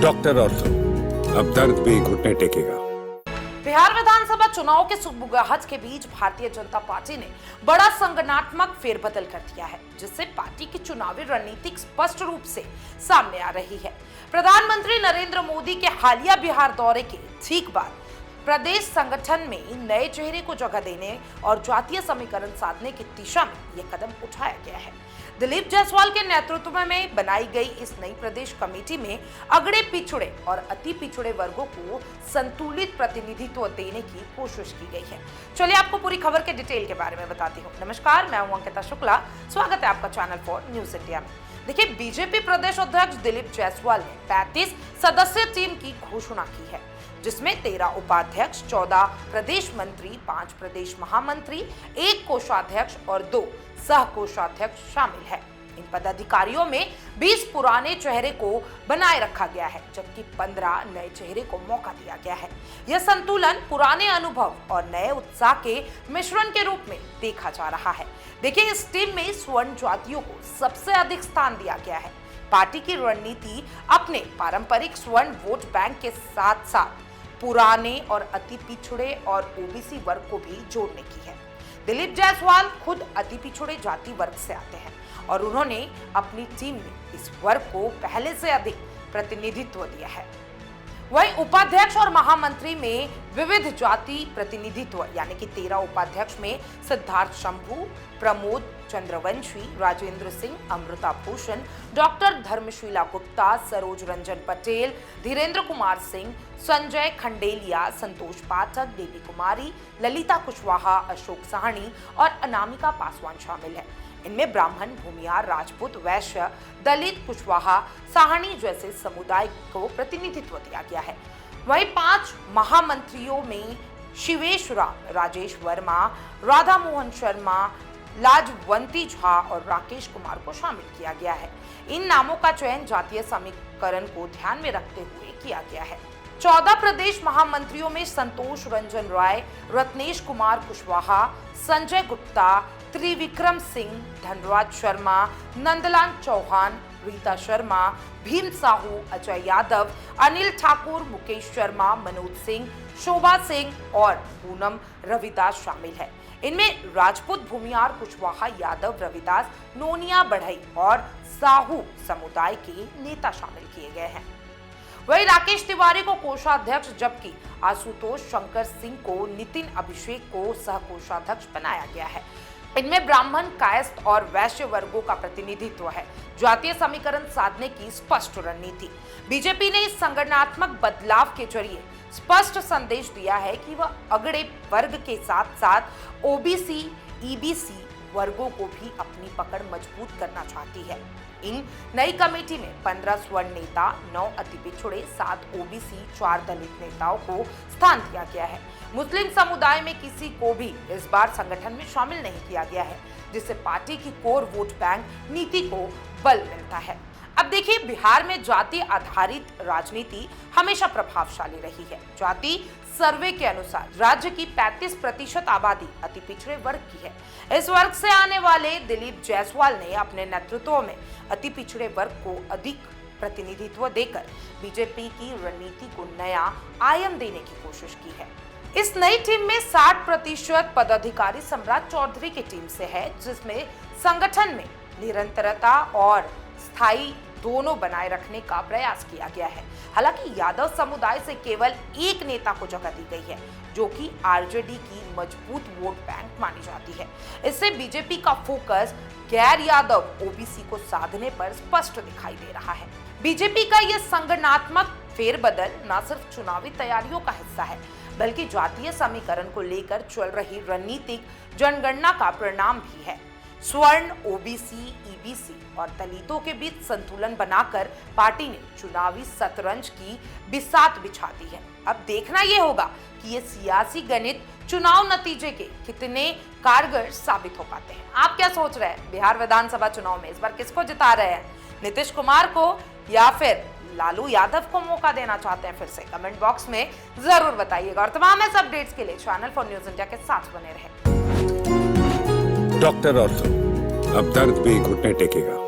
Doctor ortho, अब दर्द भी घुटने टेकेगा। बिहार विधानसभा चुनाव के सुगबुगाहट के बीच भारतीय जनता पार्टी ने बड़ा संगठनात्मक फेरबदल कर दिया है, जिससे पार्टी की चुनावी रणनीति स्पष्ट रूप से सामने आ रही है। प्रधानमंत्री नरेंद्र मोदी के हालिया बिहार दौरे के ठीक बाद प्रदेश संगठन में नए चेहरे को जगह देने और जातीय समीकरण साधने की दिशा में यह कदम उठाया गया है। दिलीप जायसवाल के नेतृत्व में बनाई गई इस नई प्रदेश कमेटी में अगड़े पिछड़े और अति पिछड़े वर्गों को संतुलित प्रतिनिधित्व देने की कोशिश की गई है। चलिए आपको पूरी खबर के डिटेल के बारे में बताती हूँ। नमस्कार, मैं हूं अंकिता शुक्ला। स्वागत है आपका चैनल फॉर न्यूज इंडिया में। देखिए, बीजेपी प्रदेश अध्यक्ष दिलीप जायसवाल ने 35 सदस्यीय टीम की घोषणा की है, जिसमें 13 उपाध्यक्ष, 14 प्रदेश मंत्री, 5 प्रदेश महामंत्री, 1 कोषाध्यक्ष और 2 सह कोषाध्यक्ष शामिल है। इन पदाधिकारियों में 20 पुराने चेहरे को बनाए रखा गया है, जबकि 15 नए चेहरे को मौका दिया गया है। यह संतुलन पुराने अनुभव और नए उत्साह के मिश्रण के रूप में देखा जा रहा है। देखिए, इस टीम में स्वर्ण जातियों को सबसे अधिक स्थान दिया गया है। पार्टी की रणनीति अपने पारंपरिक स्वर्ण वोट बैंक के साथ साथ पुराने और अति पिछड़े और ओबीसी वर्ग को भी जोड़ने की है। दिलीप जायसवाल खुद अति पिछड़े जाति वर्ग से आते हैं और उन्होंने अपनी टीम में इस वर्ग को पहले से अधिक प्रतिनिधित्व दिया है। वहीं उपाध्यक्ष और महामंत्री में विविध जाति प्रतिनिधित्व यानी कि 13 उपाध्यक्ष में सिद्धार्थ शंभू, प्रमोद चंद्रवंशी, राजेंद्र सिंह, अमृता भूषण, डॉक्टर धर्मशीला गुप्ता, सरोज रंजन पटेल, धीरेन्द्र कुमार सिंह, संजय खंडेलिया, संतोष पाठक, देवी कुमारी, ललिता कुशवाहा, अशोक साहनी और अनामिका पासवान शामिल है। इनमें ब्राह्मण, भूमिहार, राजपूत, वैश्य, दलित, कुशवाहा, साहनी जैसे समुदाय को प्रतिनिधित्व दिया गया है। वहीं 5 महामंत्रियों में शिवेश राम, राजेश वर्मा, राधा मोहन शर्मा, लाजवंती झा और राकेश कुमार को शामिल किया गया है। इन नामों का चयन जातीय समीकरण को ध्यान में रखते हुए किया गया है। 14 प्रदेश महामंत्रियों में संतोष रंजन राय, रत्नेश कुमार कुशवाहा, संजय गुप्ता, त्रिविक्रम सिंह, धनराज शर्मा, नंदलाल चौहान, रीता शर्मा, भीम साहू, अजय यादव, अनिल ठाकुर, मुकेश शर्मा, मनोज सिंह, शोभा सिंह और पूनम रविदास शामिल है। इनमें राजपूत, भूमिहार, कुशवाहा, यादव, रविदास, नोनिया, बढ़ई और साहू समुदाय के नेता शामिल किए गए हैं। वहीं राकेश तिवारी को कोषाध्यक्ष, जबकि आशुतोष शंकर सिंह को, नितिन अभिषेक को सह कोषाध्यक्ष बनाया गया है। इनमें ब्राह्मण, कायस्थ और वैश्य वर्गों का प्रतिनिधित्व है। जातीय समीकरण साधने की स्पष्ट रणनीति। बीजेपी ने इस संगठनात्मक बदलाव के जरिए स्पष्ट संदेश दिया है कि वह अगड़े वर्ग के साथ साथ ओबीसी, ईबीसी वर्गों को भी अपनी पकड़ मजबूत करना चाहती है। इन नई कमेटी में 15 स्वर्ण नेता, 9 अति पिछड़े, 7 ओबीसी, 4 दलित नेताओं को स्थान दिया गया है। मुस्लिम समुदाय में किसी को भी इस बार संगठन में शामिल नहीं किया गया है, जिससे पार्टी की कोर वोट बैंक नीति को बल मिलता है। अब देखिए, बिहार में जाति आधारित राजनीति हमेशा प्रभावशाली रही है। जाति सर्वे के अनुसार राज्य की 35% आबादी अति पिछड़े वर्ग की है। इस वर्ग से आने वाले दिलीप जायसवाल ने अपने नेतृत्व में अति पिछड़े वर्ग को अधिक प्रतिनिधित्व देकर बीजेपी की रणनीति को नया आयाम देने की कोशिश की है। इस नई टीम में 60% पदाधिकारी सम्राट चौधरी की टीम से है, जिसमें संगठन में निरंतरता और स्थायी दोनों बनाए रखने का प्रयास किया गया है। हालांकि यादव समुदाय से केवल 1 नेता को जगह दी गई है, जो कि आरजेडी की मजबूत वोट बैंक मानी जाती है। इससे बीजेपी का फोकस गैर यादव ओबीसी को साधने पर स्पष्ट दिखाई दे रहा है। बीजेपी का यह संगठनात्मक फेरबदल न सिर्फ चुनावी तैयारियों का हिस्सा है, बल्कि जातीय समीकरण को लेकर चल रही रणनीतिक जनगणना का परिणाम भी है। स्वर्ण, ओबीसी, ईबीसी और दलितों के बीच संतुलन बनाकर पार्टी ने चुनावी शतरंज की बिसात बिछा दी है। अब देखना यह होगा कि ये सियासी गणित चुनाव नतीजे के कितने कारगर साबित हो पाते हैं। आप क्या सोच रहे हैं? बिहार विधानसभा चुनाव में इस बार किसको जिता रहे हैं? नीतीश कुमार को या फिर लालू यादव को मौका देना चाहते हैं? फिर से कमेंट बॉक्स में जरूर बताइएगा और तमाम ऐसे अपडेट्स के लिए चैनल फॉर न्यूज इंडिया के साथ बने रहें। डॉक्टर ऑर्थो, अब दर्द भी घुटने टेकेगा।